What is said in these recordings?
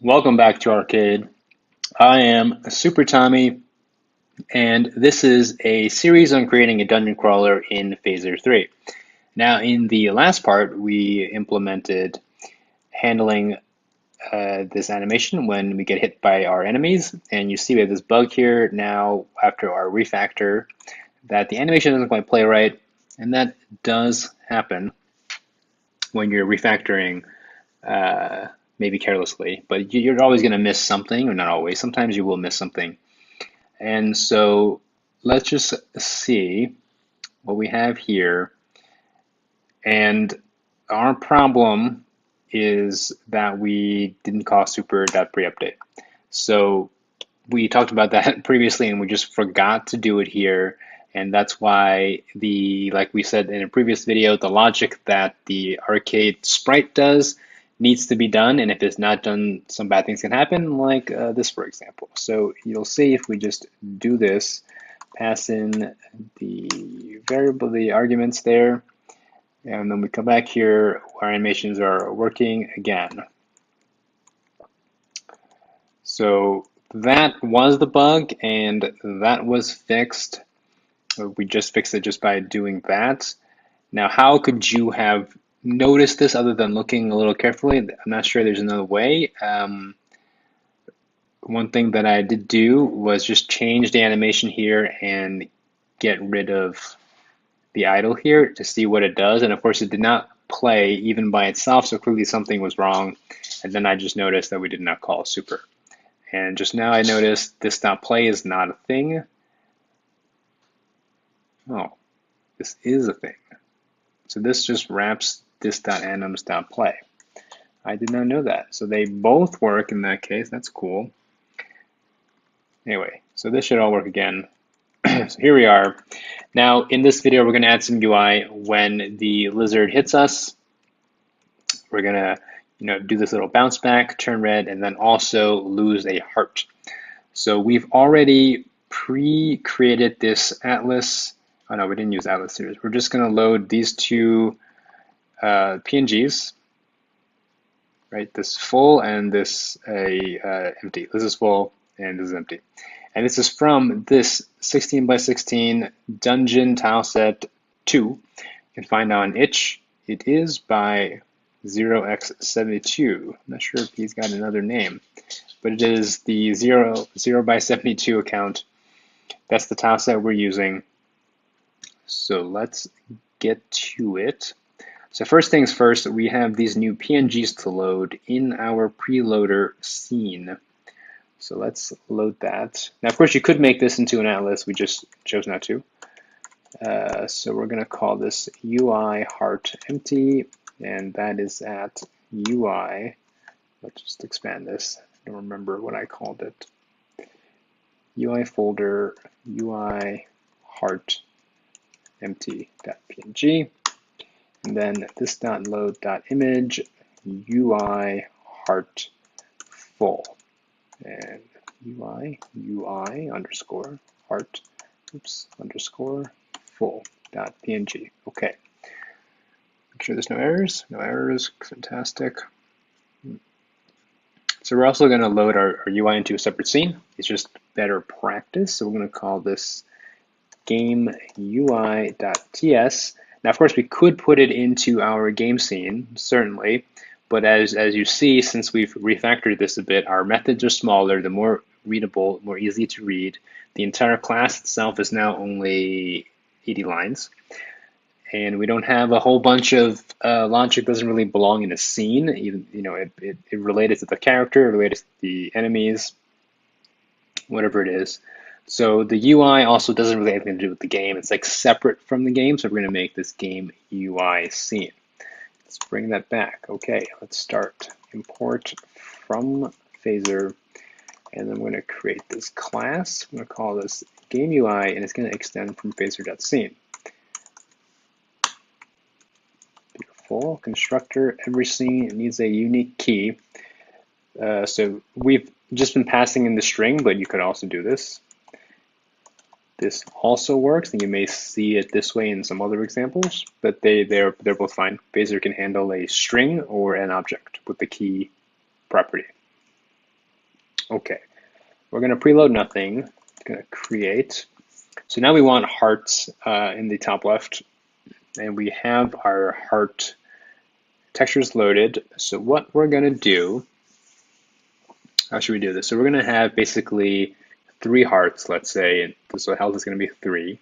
Welcome back to Arcade. I am Super Tommy, and this is a series on creating a dungeon crawler in Phaser 3. Now, in the last part, we implemented handling this animation when we get hit by our enemies, and you see we have this bug here now after our refactor that the animation doesn't quite play right, and that does happen when you're refactoring maybe carelessly, but you're always going to miss something, or not always. Sometimes you will miss something. And so let's just see what we have here. And our problem is that we didn't call super.preUpdate. So we talked about that previously and we just forgot to do it here. And that's why like we said in a previous video, the logic that the arcade sprite does needs to be done. And if it's not done, some bad things can happen, like this, for example. So you'll see if we just do this, pass in the variable, the arguments there, and then we come back here, our animations are working again. So that was the bug, and that was fixed. We just fixed it just by doing that. Now, how could you have noticed this other than looking a little carefully? I'm not sure there's another way. One thing that I did do was just change the animation here and get rid of the idle here to see what it does. And of course, it did not play even by itself, so clearly something was wrong. And then I just noticed that we did not call super. And just now I noticed this dot play is not a thing. Oh, this is a thing. So this just wraps this dot anims dot play. I did not know that. So they both work in that case. That's cool. Anyway, so this should all work again. So here we are. Now in this video, we're going to add some UI when the lizard hits us. We're going to do this little bounce back, turn red, and then also lose a heart. So we've already pre-created this atlas. Oh no, we didn't use atlas series. We're just going to load these two PNGs, right? This full and this empty. This is full and this is empty. And this is from this 16 by 16 dungeon tileset 2. You can find on itch. It is by 0x72. I'm not sure if he's got another name, but it is the 0 by 72 account. That's the tileset we're using. So let's get to it. So first things first, we have these new PNGs to load in our preloader scene. So let's load that. Now, of course, you could make this into an atlas. We just chose not to. So we're going to call this UI heart empty, and that is at UI. Let's just expand this. I don't remember what I called it. UI folder, UI heart empty.png, and then this dot load dot image UI heart full, and UI underscore heart underscore full dot png. Okay. Make sure there's no errors. No errors. Fantastic. So we're also going to load our UI into a separate scene. It's just better practice. So we're going to call this game UI.ts. Now, of course, we could put it into our game scene, certainly. But as you see, since we've refactored this a bit, our methods are smaller, the more readable, more easy to read. The entire class itself is now only 80 lines. And we don't have a whole bunch of logic doesn't really belong in a scene. Even, it related to the character, related to the enemies, whatever it is. So the UI also doesn't really have anything to do with the game. It's like separate from the game. So we're going to make this game UI scene. Let's bring that back. Okay, let's start. Import from Phaser, and then we're going to create this class. I'm going to call this game UI, and it's going to extend from Phaser.scene. Beautiful. Constructor, every scene needs a unique key. So we've just been passing in the string, but you could also do this. This also works, and you may see it this way in some other examples, but they're both fine. Phaser can handle a string or an object with the key property. Okay, we're going to preload nothing. It's going to create. So now we want hearts in the top left, and we have our heart textures loaded. So what we're going to do, how should we do this? So we're going to have basically 3 hearts, let's say, and so health is going to be 3.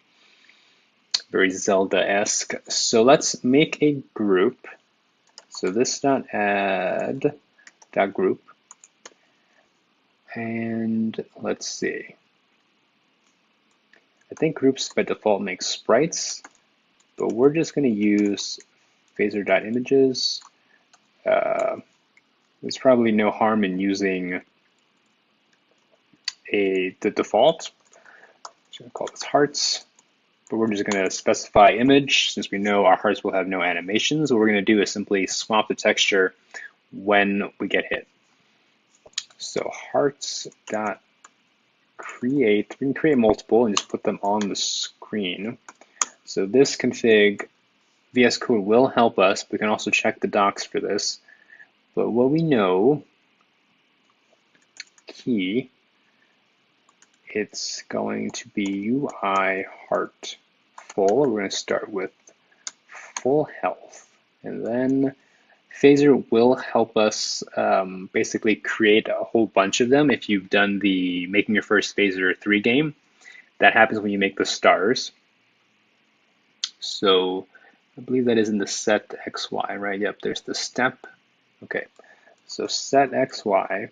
Very Zelda-esque. So let's make a group. So this dot add dot group, and let's see. I think groups by default make sprites, but we're just going to use phaser.images. There's probably no harm in using the default. I'm going to call this hearts, but we're just going to specify image since we know our hearts will have no animations. What we're going to do is simply swap the texture when we get hit. So hearts dot create, we can create multiple and just put them on the screen. So this config VS Code will help us. We can also check the docs for this. But what we know, key, it's going to be UI heart full. We're going to start with full health, and then Phaser will help us basically create a whole bunch of them. If you've done the making your first Phaser 3 game, that happens when you make the stars. So I believe that is in the set XY, right? Yep, there's the step. Okay, so set XY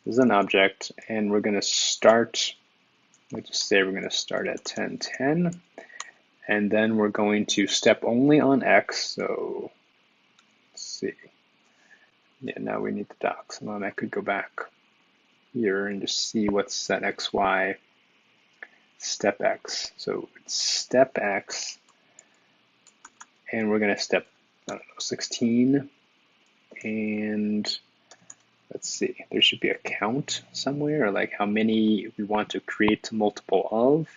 is an object, and we're going to start, let's just say we're going to start at 10, 10, and then we're going to step only on X. So let's see. Yeah, now we need the docs. And then I could go back here and just see what's set XY, step X. So it's step X, and we're going to step, I don't know, 16, and let's see, there should be a count somewhere, or like how many we want to create multiple of.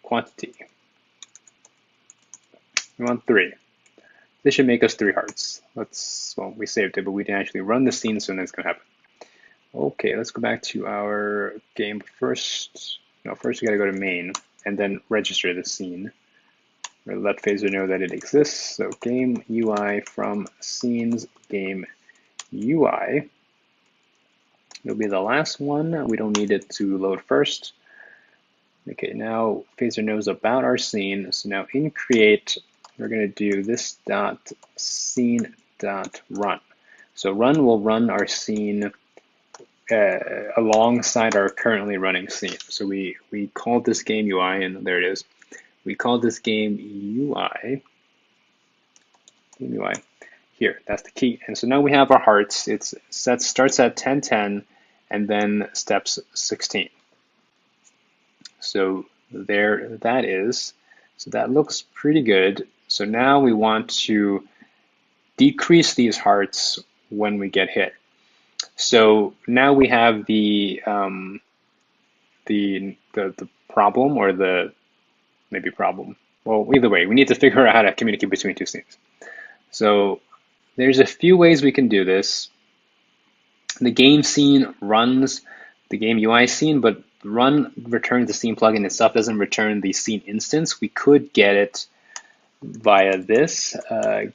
Quantity. We want 3. This should make us 3 hearts. Well, we saved it, but we didn't actually run the scene, so nothing's gonna happen. Okay, let's go back to our game. First we gotta go to main and then register the scene. Or let Phaser know that it exists. So game UI from scenes game UI. It'll be the last one. We don't need it to load first. Okay, now Phaser knows about our scene. So now in create, we're going to do this dot scene dot run. So run will run our scene alongside our currently running scene. So we called this game UI, and there it is. We called this game UI. Here, that's the key. And so now we have our hearts. It starts at 10, 10, and then steps 16. So there that is. So that looks pretty good. So now we want to decrease these hearts when we get hit. So now we have the problem, or the maybe problem. Well, either way, we need to figure out how to communicate between two scenes. So there's a few ways we can do this. The game scene runs the game UI scene, but run returns the scene plugin itself, doesn't return the scene instance. We could get it via this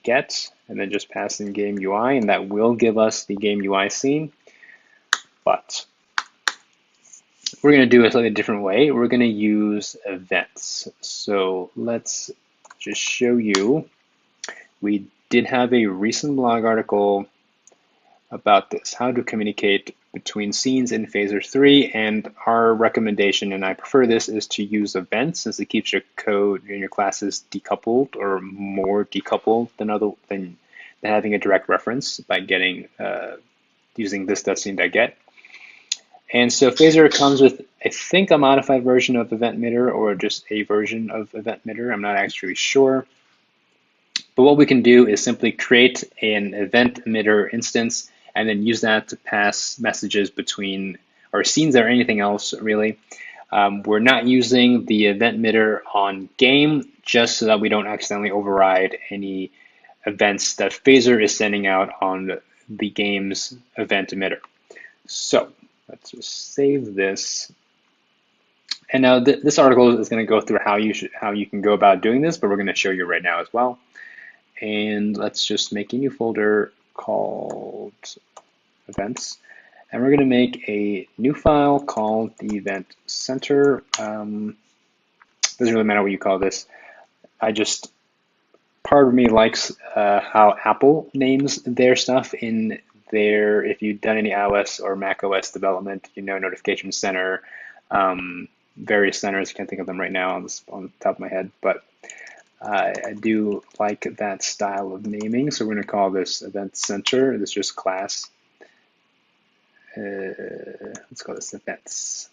get, and then just pass in game UI, and that will give us the game UI scene. But we're going to do it a slightly different way. We're going to use events. So let's just show you. We did have a recent blog article about this, how to communicate between scenes in Phaser 3, and our recommendation, and I prefer this, is to use events, since it keeps your code and your classes decoupled, or more decoupled than having a direct reference by getting using this.scene.get. And so Phaser comes with, I think, a modified version of event emitter, or just a version of event emitter. I'm not actually sure. But what we can do is simply create an event emitter instance and then use that to pass messages between our scenes or anything else, really. We're not using the event emitter on game just so that we don't accidentally override any events that Phaser is sending out on the game's event emitter. So let's just save this. And now this article is going to go through how you can go about doing this, but we're going to show you right now as well. And let's just make a new folder called events. And we're going to make a new file called the event center. Doesn't really matter what you call this. Part of me likes how Apple names their stuff in their, if you've done any iOS or Mac OS development, you know, Notification Center, various centers. I can't think of them right now on the top of my head, but I do like that style of naming. So we're going to call this event center. This is just class. Let's call this events.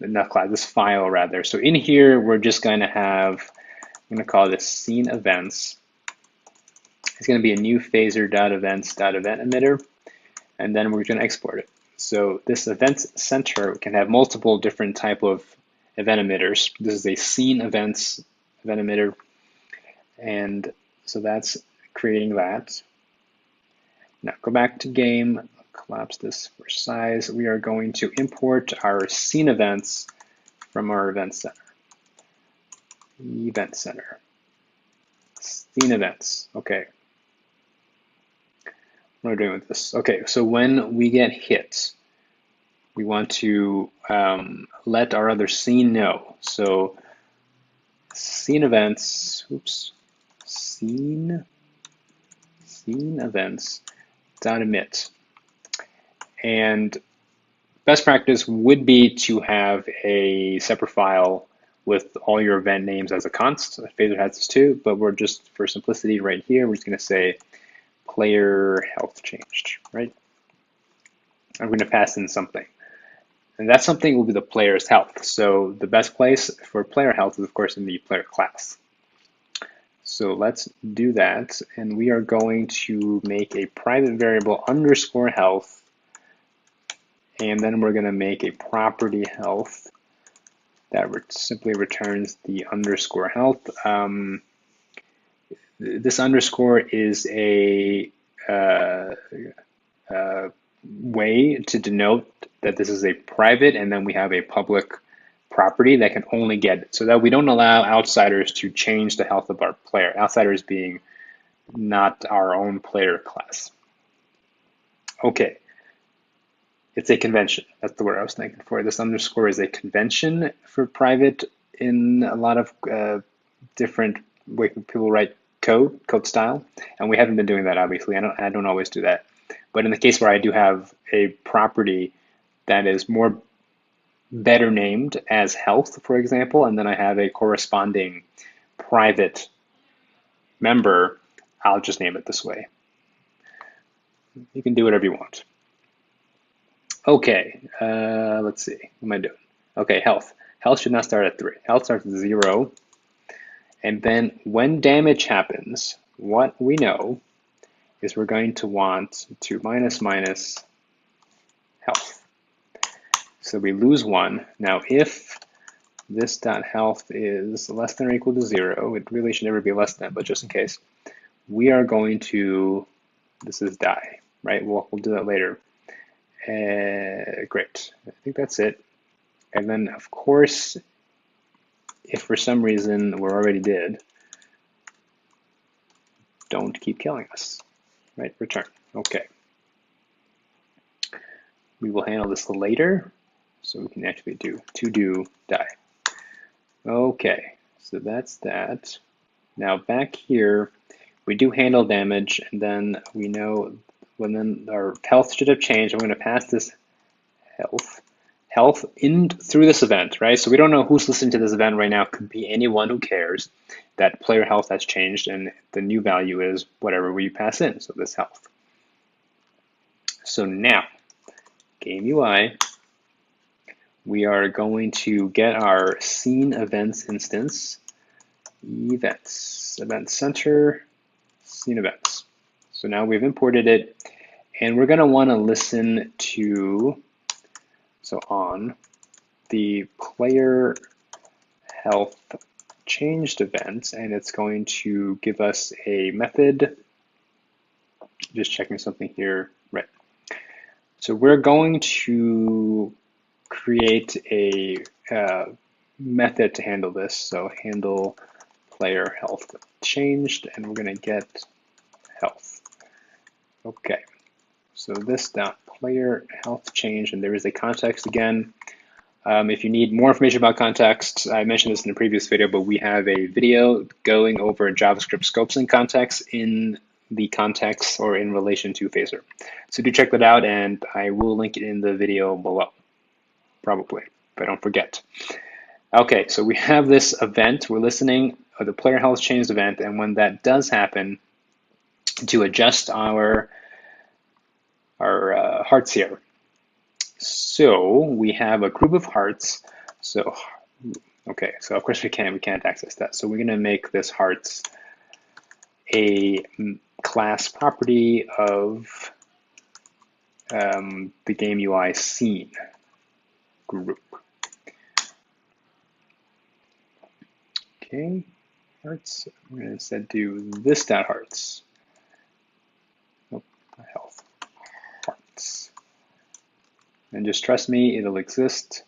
Not class, this file rather. So in here, we're just going to have, I'm going to call this scene events. It's going to be a new phaser.events.event emitter, and then we're going to export it. So this event center can have multiple different type of event emitters. This is a scene events event emitter, and so that's creating that. Now go back to game, collapse this for size. We are going to import our scene events from our event center. Event center. Scene events. Okay. What are we doing with this? Okay, so when we get hit, we want to let our other scene know. So scene events, scene events dot emit. And best practice would be to have a separate file with all your event names as a const. Phaser has this too, but we're just, for simplicity right here, we're just going to say player health changed, right? I'm going to pass in something. And that something will be the player's health. So the best place for player health is, of course, in the player class. So let's do that. And we are going to make a private variable underscore health. And then we're going to make a property health that simply returns the underscore health. This underscore is a way to denote that this is a private, and then we have a public property that can only get it, so that we don't allow outsiders to change the health of our player. Outsiders being not our own player class. Okay, it's a convention. That's the word I was thinking for. This underscore is a convention for private in a lot of different ways people write code style, and we haven't been doing that, obviously. I don't always do that. But in the case where I do have a property that is better named as health, for example, and then I have a corresponding private member, I'll just name it this way. You can do whatever you want. Okay, let's see. What am I doing? Okay, health. Health should not start at 3. Health starts at 0. And then when damage happens, what we know is we're going to want to minus health. So we lose 1. Now if this dot health is less than or equal to 0, it really should never be less than, but just in case, we are going to, this is die, right? We'll do that later. Great, I think that's it. And then of course, if for some reason we're already dead, don't keep killing us, right? Return, okay. We will handle this later, so we can actually do to do die. Okay, so that's that. Now back here, we do handle damage, and then we know when then our health should have changed. I'm going to pass this health in through this event, right? So we don't know who's listening to this event right now. It could be anyone who cares. That player health has changed, and the new value is whatever we pass in, so this health. So now, game UI, we are going to get our scene events instance, event center, scene events. So now we've imported it, and we're going to want to listen to, so on the player health changed event, and it's going to give us a method. Just checking something here, right? So we're going to create a method to handle this. So handle player health changed, and we're going to get health. Okay, so this dot player health changed, and there is a context again. If you need more information about context, I mentioned this in a previous video, but we have a video going over JavaScript scopes and context in the context or in relation to Phaser. So do check that out, and I will link it in the video below, probably, if I don't forget. Okay, so we have this event. We're listening the player health changed event, and when that does happen, to adjust our hearts here. So we have a group of hearts. So okay, so of course we can't access that. So we're going to make this hearts a class property of the game UI scene group. Okay, hearts. I'm going to instead do this dot hearts. Oh, health hearts. And just trust me, it'll exist.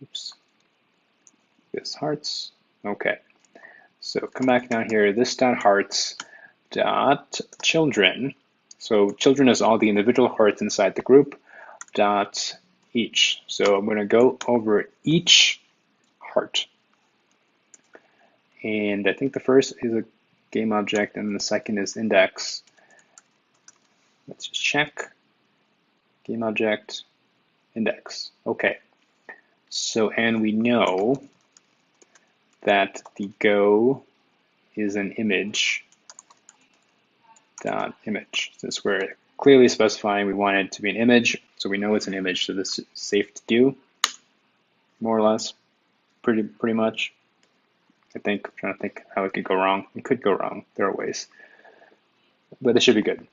Oops. This hearts. Okay. So come back down here. This dot hearts dot children. So children is all the individual hearts inside the group. Dot each. So I'm going to go over each heart. And I think the first is a game object, and the second is index. Let's just check. Game object, index. Okay. So, and we know that the go is an image dot image. Since we're clearly specifying we want it to be an image, so we know it's an image, so this is safe to do, more or less, pretty much. I think, I'm trying to think how it could go wrong. It could go wrong, there are ways, but it should be good.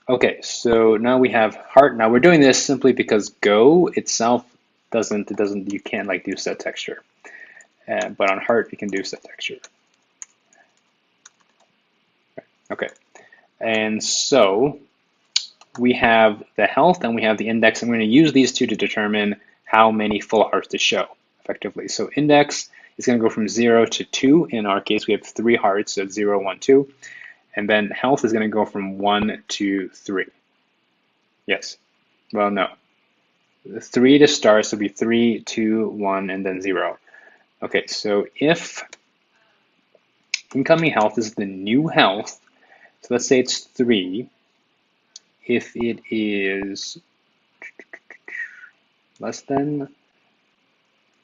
Okay, so now we have heart. Now we're doing this simply because Go itself you can't like do set texture. But on heart, you can do set texture. Okay, and so we have the health and we have the index. I'm going to use these two to determine how many full hearts to show effectively. So index is going to go from 0 to 2. In our case, we have 3 hearts, so 0, 1, 2. And then health is going to go from 1 to 3. Yes. Well, no. 3 to start, so it'll be 3, 2, 1, and then 0. Okay, so if incoming health is the new health, so let's say it's 3. If it is less than,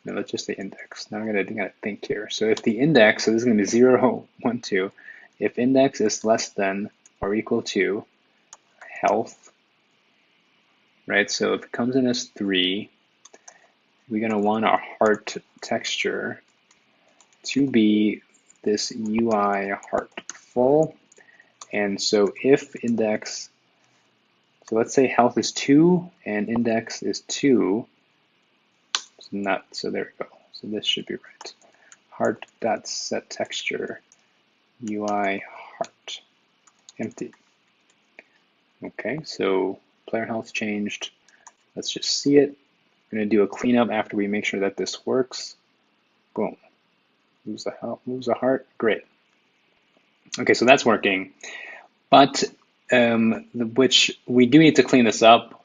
no, let's just say index. Now I'm gonna think here. So if the index, so this is gonna be 0, 1, 2. If index is less than or equal to health, right? So if it comes in as 3, we're gonna want our heart texture to be this UI heart full. And so if index, so let's say health is 2 and index is 2, so there we go. So this should be right. Heart.set texture UI heart empty. Okay, so player health changed. Let's just see it. I'm going to do a cleanup after we make sure that this works. Boom. Moves the health, moves the heart. Great. Okay, so that's working. But which we do need to clean this up.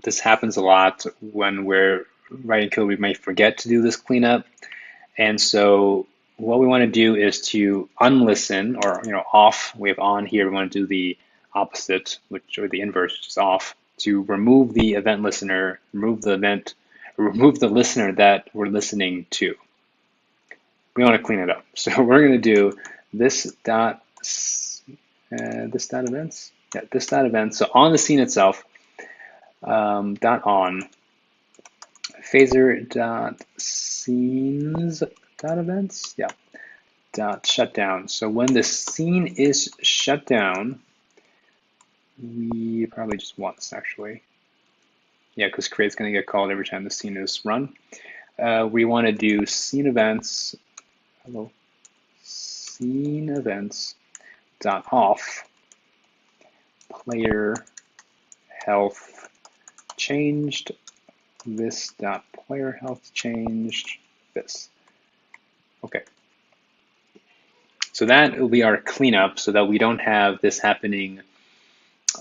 This happens a lot when we're writing code. We may forget to do this cleanup, and so what we want to do is to unlisten, or off. We have on here. We want to do the opposite, or the inverse, which is off, to remove the event listener, remove the listener that we're listening to. We want to clean it up, so we're going to do this dot events. Yeah, this dot events. So on the scene itself, dot on phaser dot scenes dot events. Yeah, dot shutdown. So when the scene is shut down, we probably just once actually. Yeah, because create's going to get called every time the scene is run. we want to do scene events. Hello, scene events dot off player health changed this dot player health changed this. Okay. So that will be our cleanup so that we don't have this happening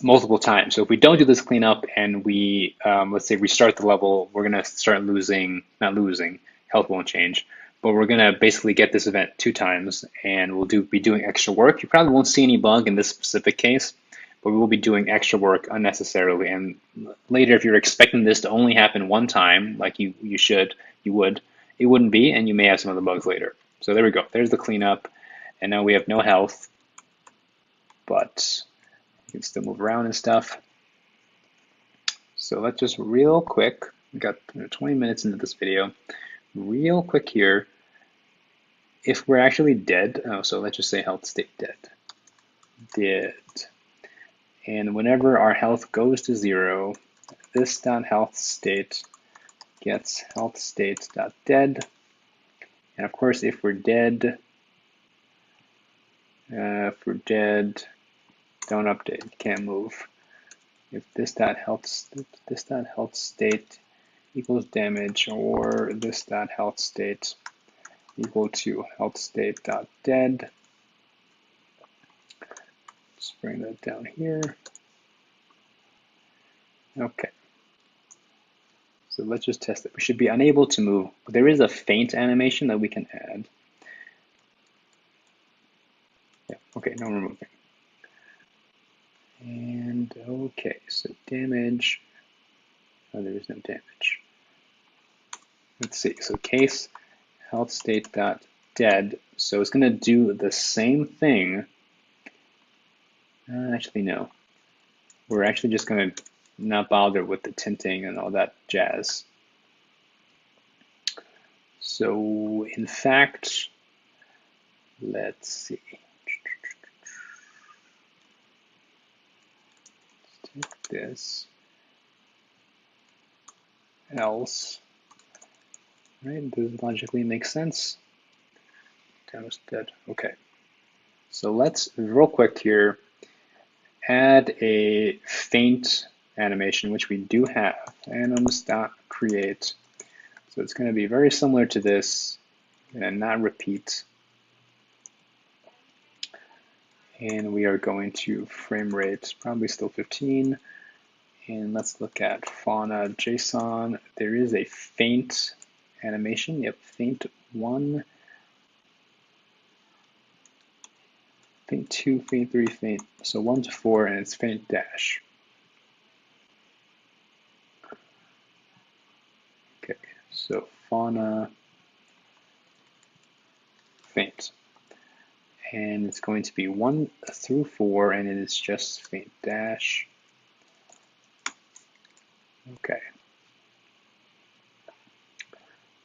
multiple times. So if we don't do this cleanup and we, let's say, restart the level, we're going to start losing, not losing, health won't change, but we're going to basically get this event 2 times and we'll be doing extra work. You probably won't see any bug in this specific case, but we will be doing extra work unnecessarily. And later, if you're expecting this to only happen 1 time, like you would, it wouldn't be, and you may have some other bugs later. So there we go. There's the cleanup. And now we have no health, but you can still move around and stuff. So let's just real quick, we got 20 minutes into this video, real quick here, if we're actually dead, so let's just say health state dead. And whenever our health goes to 0, this dot health state gets health state dot dead. And of course, if we're dead, don't update, you can't move. If this dot health state equals damage, or this dot health state equal to health state dot dead. Let's bring that down here. Okay. So let's just test it. We should be unable to move. There is a faint animation that we can add. Yeah, okay, no removing. And okay, so damage. Oh, there is no damage. Let's see. So case health state dot dead. So it's going to do the same thing. Actually, no. We're actually just going to not bother with the tinting and all that jazz. So in fact, let's see. Let's take this. Else, right? This logically makes sense. Damage dead. Okay. So let's real quick here add a faint animation, which we do have. Anims.create. So it's going to be very similar to this and not repeat. And we are going to frame rate probably still 15. And let's look at fauna JSON. There is a faint animation. Yep, faint 1, faint 2, faint 3, faint. So 1 to 4, and it's faint dash. Okay, so fauna faint. And it's going to be 1 through 4, and it is just faint dash. Okay.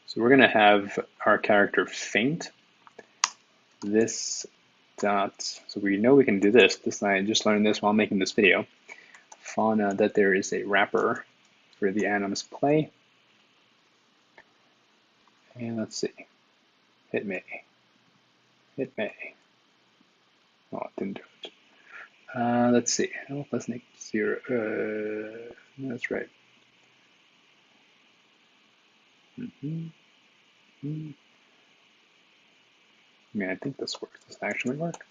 So we're going to have our character faint. This dot, so we know we can do this. I just learned this while making this video. Fauna that there is a wrapper for the anim's play. And let's see. Hit me. Hit me. Oh, it didn't do it. Let's see. Oh, let's make 0. That's right. I mean, I think this works. Does it actually work?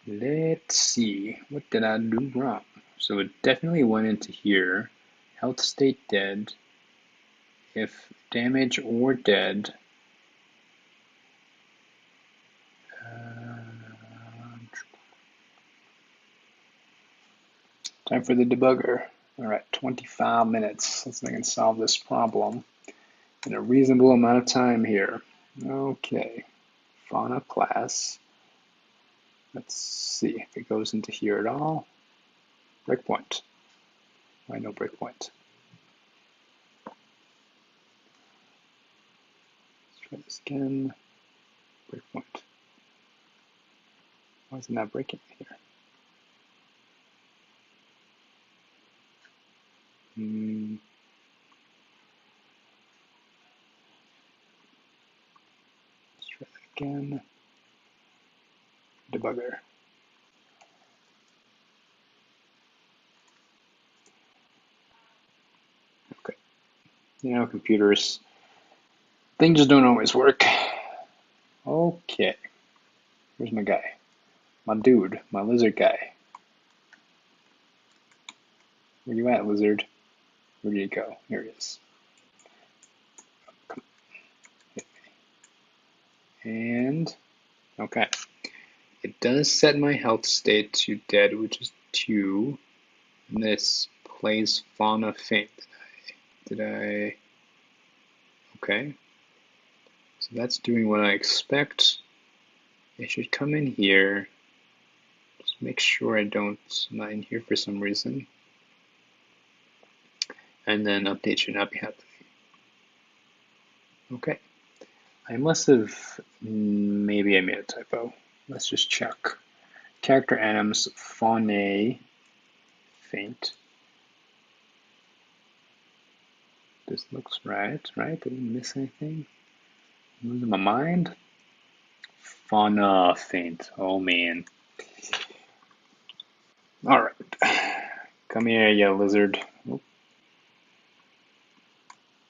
Let's see. What did I do wrong? So it definitely went into here. Health state dead. If damage or dead. Time for the debugger. All right, 25 minutes. Let's see if I can solve this problem in a reasonable amount of time here. Okay, fauna class. Let's see if it goes into here at all. Breakpoint. Why no breakpoint? Let's try this again. Breakpoint. Why is it not breaking here? again. Debugger. Okay. You know, computers, things just don't always work. Okay. Where's my guy? My dude, my lizard guy. Where you at, lizard? Where did he go? Here he is. Come on. And, okay. It does set my health state to dead, which is 2. And this plays fauna faint. Did I? Okay. So that's doing what I expect. It should come in here. Just make sure I'm not in here for some reason. And then update should not be happening. Okay. I must have, maybe I made a typo. Let's just check. Character anims, faunae, faint. This looks right? Didn't miss anything? Losing my mind? Fauna, faint. Oh man. Alright. Come here, you lizard. Oh.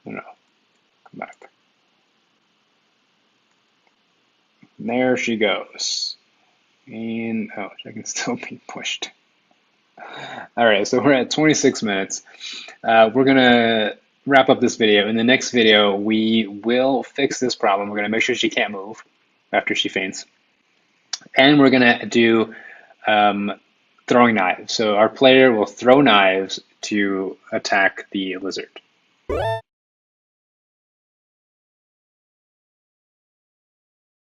No. Come back. There she goes. And, oh, I can still be pushed. Alright, so we're at 26 minutes. We're going to wrap up this video. In the next video, we will fix this problem. We're going to make sure she can't move after she faints. And we're going to do throwing knives. So our player will throw knives to attack the lizard.